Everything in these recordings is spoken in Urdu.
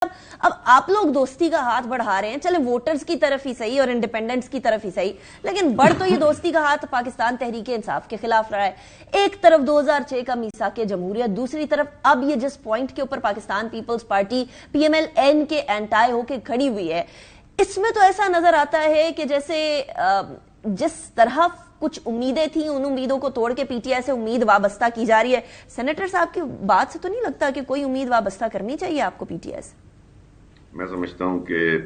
اب آپ لوگ دوستی کا ہاتھ بڑھا رہے ہیں, چلے ووٹرز کی طرف ہی صحیح اور انڈیپینڈنٹس کی طرف ہی صحیح, لیکن بڑھ تو یہ دوستی کا ہاتھ پاکستان تحریک انصاف کے خلاف رہا ہے. ایک طرف 2006 کا میثاق جمہوریت, دوسری طرف اب یہ جس پوائنٹ کے اوپر Pakistan Peoples Party P M L N کے اینٹائی ہو کے کھڑی ہوئی ہے, اس میں تو ایسا نظر آتا ہے کہ جیسے جس طرح کچھ امیدیں تھیں ان امیدوں کو توڑ کے پی ٹی آئی سے امید وابستہ کی جا رہی ہے. سینیٹر صاحب کی بات سے تو نہیں لگتا کہ کوئی امید وابستہ کرنی چاہیے آپ کو پی ٹی آئی سے؟ میں سمجھتا ہوں کہ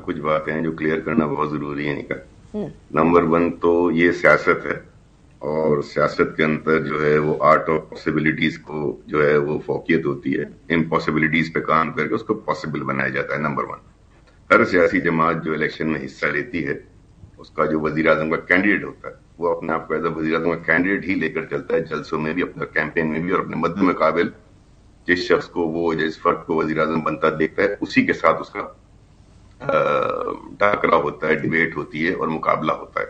کچھ باتیں ہیں جو کلیئر کرنا بہت ضروری ہے. نمبر 1 تو یہ سیاست ہے, اور سیاست کے اندر جو ہے وہ آرٹ آف پاسبلٹیز کو جو ہے وہ فوقیت ہوتی ہے, امپاسبلٹیز پہ کام کر کے اس کو پاسبل بنایا جاتا ہے. نمبر 1, ہر سیاسی جماعت جو الیکشن میں حصہ لیتی ہے اس کا جو وزیر اعظم کا کینڈیڈیٹ ہوتا ہے وہ اپنے آپ کو ایز اے وزیر اعظم کا کینڈیڈیٹ ہی لے کر چلتا ہے, جلسوں میں بھی, اپنے کیمپین میں بھی, اور اپنے مد مقابل جس شخص کو وہ جس فرد کو وزیر اعظم بنتا دیکھتا ہے اسی کے ساتھ اس کا ٹاکرا ہوتا ہے, ڈیبیٹ ہوتی ہے اور مقابلہ ہوتا ہے.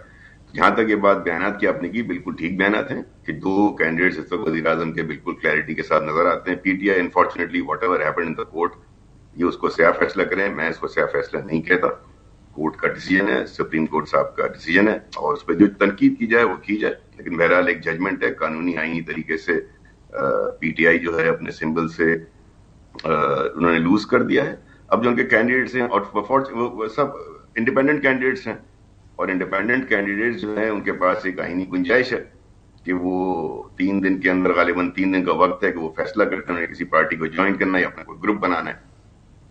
جہاں تک یہ بات بیانات کی آپ نے کی, بالکل ٹھیک بیانات ہیں کہ 2 کینڈیڈیٹس اس وقت وزیر اعظم کے بالکل کلیئرٹی کے ساتھ نظر آتے ہیں. پی T I unfortunately what ever happened in the court, یہ اس کو سیاہ فیصلہ کریں, میں اس کو سیاہ فیصلہ نہیں کہتا. کورٹ کا ڈیسیجن ہے, سپریم کورٹ صاحب کا ڈیسیجن ہے, اور اس پہ جو تنقید کی جائے وہ کی جائے, لیکن بہرحال ایک ججمنٹ ہے. قانونی آئینی طریقے سے پی ٹی آئی جو ہے اپنے سمبل سے انہوں نے لوز کر دیا ہے. اب جو ان کے کینڈیڈیٹس ہیں اور سب انڈیپینڈنٹ کینڈیڈیٹس ہیں, اور انڈیپینڈنٹ کینڈیڈیٹس جو ہیں ان کے پاس ایک آئینی گنجائش ہے کہ وہ 3 دن کے اندر, غالباً 3 دن کا وقت ہے کہ وہ فیصلہ کرتے ہیں کسی پارٹی کو جوائن کرنا یا اپنا کوئی گروپ بنانا ہے.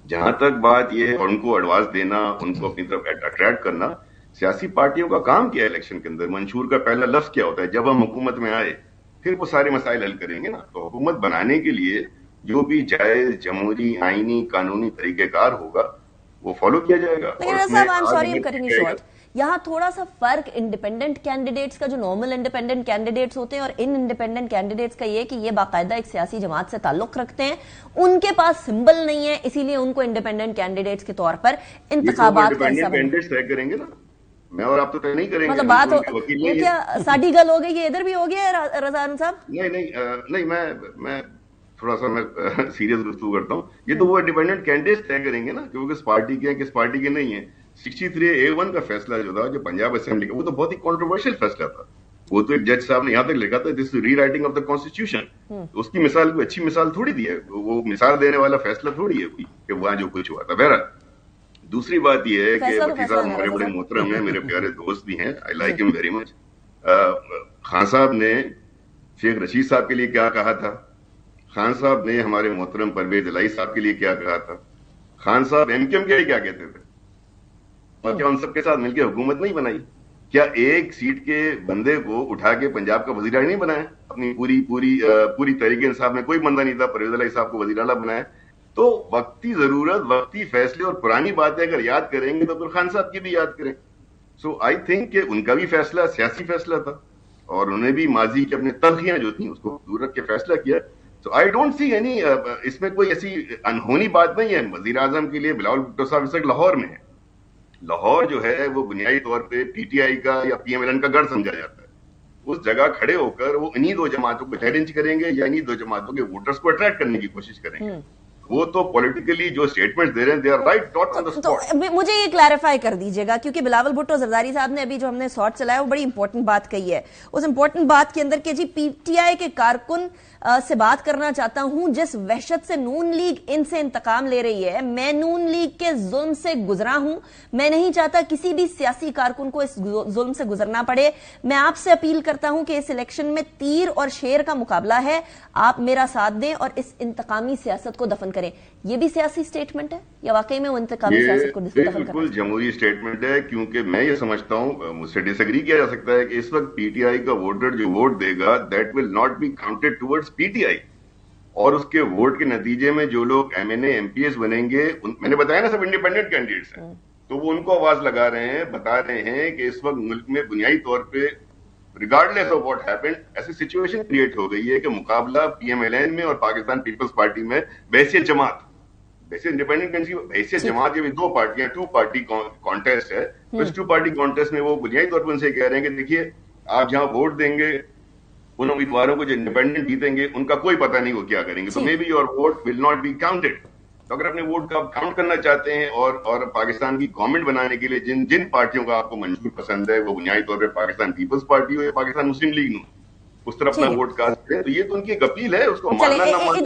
جہاں تک بات یہ ہے, اور ان کو ایڈوانس دینا, ان کو اپنی طرف اٹریکٹ کرنا, سیاسی پارٹیوں کا کام کیا ہے الیکشن کے اندر؟ منشور کا پہلا لفظ کیا ہوتا ہے؟ جب ہم حکومت میں آئے پھر وہ سارے مسائل حل کریں گے نا. تو حکومت بنانے کے لیے جو بھی جائز جمہوری آئینی قانونی طریقہ کار ہوگا وہ فالو کیا جائے گا. یہاں تھوڑا سا فرق انڈیپینڈنٹ کینڈیڈیٹس کا, جو نارمل انڈیپینڈنٹ کینڈیڈیٹس ہوتے ہیں, اور ان انڈیپینڈنٹ کینڈیڈیٹس کا یہ کہ یہ باقاعدہ ایک سیاسی جماعت سے تعلق رکھتے ہیں, ان کے پاس سمبل نہیں ہے, اسی لیے ان کو انڈیپینڈنٹ کینڈیڈیٹس کے طور پر انتخابات کا حصہ کریں گے نا. میں اور آپ تو طے نہیں کریں گے, مطلب بات یہ کیا ساڈی گل ہو گئی, یہ ادھر بھی ہو گیا ہے رضوان صاحب؟ نہیں, میں تھوڑا سا میں سیریس گفتگو کرتا ہوں. یہ تو وہ انڈیپینڈنٹ کینڈیڈیٹس طے کریں گے نا کہ وہ کس پارٹی کے ہیں کس پارٹی کے نہیں ہیں. 63A1 کا فیصلہ جو تھا, جو پنجاب اسمبلی کا, وہ تو بہت ہی کنٹروورشل فیصلہ تھا. وہ تو ایک جج صاحب نے یہاں تک لکھا تھا دس ری رائٹنگ آف دا کانسٹیٹیوشن. اس کی مثال کوئی اچھی مثال تھوڑی دی ہے, وہ مثال دینے والا فیصلہ تھوڑی ہے کوئی کہ وہاں جو کچھ ہوا تھا. بہرحال دوسری بات یہ ہے کہ وکیل صاحب ہمارے بڑے محترم ہیں, میرے پیارے دوست بھی ہیں, آئی لائک ہم ویری مچ. خان صاحب نے شیخ رشید صاحب کے لیے کیا کہا تھا, خان صاحب نے ہمارے محترم پرویز الہی صاحب کے لیے کیا کہا تھا, خان صاحب ایم کیو ایم کے لیے کیا کہتے تھے, اور کیا ان سب کے ساتھ مل کے حکومت نہیں بنائی؟ کیا ایک سیٹ کے بندے کو اٹھا کے پنجاب کا وزیر اعلیٰ نہیں بنایا؟ اپنی پوری تحریک انصاف میں کوئی بندہ نہیں تھا, پرویز الہی صاحب کو وزیر اعلیٰ بنایا. تو وقتی ضرورت, وقتی فیصلے اور پرانی باتیں اگر یاد کریں گے تو پھر خان صاحب کی بھی یاد کریں. سو آئی تھنک کہ ان کا بھی فیصلہ سیاسی فیصلہ تھا, اور انہوں نے بھی ماضی کی اپنی تلخیاں جو تھیں اس کو دور رکھ کے فیصلہ کیا. تو آئی ڈونٹ سی اینی, اس میں کوئی ایسی انہونی بات نہیں ہے. وزیر اعظم کے لیے بلاول بھٹو صاحب اس وقت لاہور میں ہے. لاہور جو ہے وہ بنیادی طور پہ پی ٹی آئی کا یا پی ایم ایل این کا گڑھ سمجھا جاتا ہے. اس جگہ کھڑے ہو کر وہ انہی 2 جماعتوں کو چیلنج کریں گے یا انہی 2 جماعتوں کے ووٹرز کو اٹریکٹ کرنے کی کوشش کریں گے. وہ تو پولیٹیکلی جو سٹیٹمنٹ دے رہے ہیں they are right, not on the spot. مجھے یہ کلیریفائی کر دیجیے گا, کیونکہ بلاول بھٹو زرداری صاحب نے ابھی جو ہم نے شارٹ چلایا وہ بڑی امپورٹنٹ بات کہی ہے. اس امپورٹنٹ بات کے اندر کہ جی پی ٹی آئی کے کارکن سے بات کرنا چاہتا ہوں, جس وحشت سے نون لیگ ان سے انتقام لے رہی ہے, میں نون لیگ کے ظلم سے گزرا ہوں, میں نہیں چاہتا کسی بھی سیاسی کارکن کو اس ظلم سے گزرنا پڑے. میں آپ سے اپیل کرتا ہوں کہ اس الیکشن میں تیر اور شیر کا مقابلہ ہے, آپ میرا ساتھ دیں اور اس انتقامی سیاست کو دفن کریں. یہ بھی سیاسی سٹیٹمنٹ ہے یا واقعی میں وہ انتقامی سیاست کو دفن کرنا؟ بالکل جمہوری سٹیٹمنٹ ہے, کیونکہ میں یہ سمجھتا ہوں, مجھ سے ڈس ایگری کیا جا سکتا ہے کہ اس وقت پی ٹی آئی کا ووٹر جو ووٹ دے گا that will not be counted towards P T I, اور اس کے ووٹ کے نتیجے میں جو لوگ M N A M P S بنیں گے, میں نے بتایا نا سب انڈیپینڈنٹ کینڈیڈیٹس ہیں, تو وہ ان کو آواز لگا رہے ہیں, بتا رہے ہیں کہ اس وقت ملک میں بنیادی طور پہ ریگارڈلیس آف واٹ ہیپنڈ ایسی سچویشن کریٹ ہو گئی ہے کہ مقابلہ پی ایم ایل این میں اور پاکستان پیپلز پارٹی میں بحیثیت جماعت, بحیثیت انڈیپینڈنٹ بحیثیت جماعت, یہ 2 پارٹیاں 2 پارٹی کانٹیسٹ ہے. اس 2 پارٹی کانٹیسٹ میں وہ بنیادی طور پر ان سے کہہ رہے ہیں کہ دیکھیے آپ جہاں ووٹ دیں گے ان امیدواروں کو جو انڈیپینڈنٹ جیتیں گے ان کا کوئی پتہ نہیں وہ کیا کریں گے, تو may be your vote will not be counted. تو اگر اپنے ووٹ کا کاؤنٹ کرنا چاہتے ہیں اور پاکستان کی گورنمنٹ بنانے کے لیے جن پارٹیوں کا آپ کو منشور پسند ہے، وہ بنیادی طور پہ پاکستان پیپلز پارٹی ہو یا پاکستان مسلم لیگ نو، اس طرح اپنا ووٹ کاسٹ کریں، تو یہ تو ان کی ایک اپیل ہے، اس کو ماننا نہ ماننا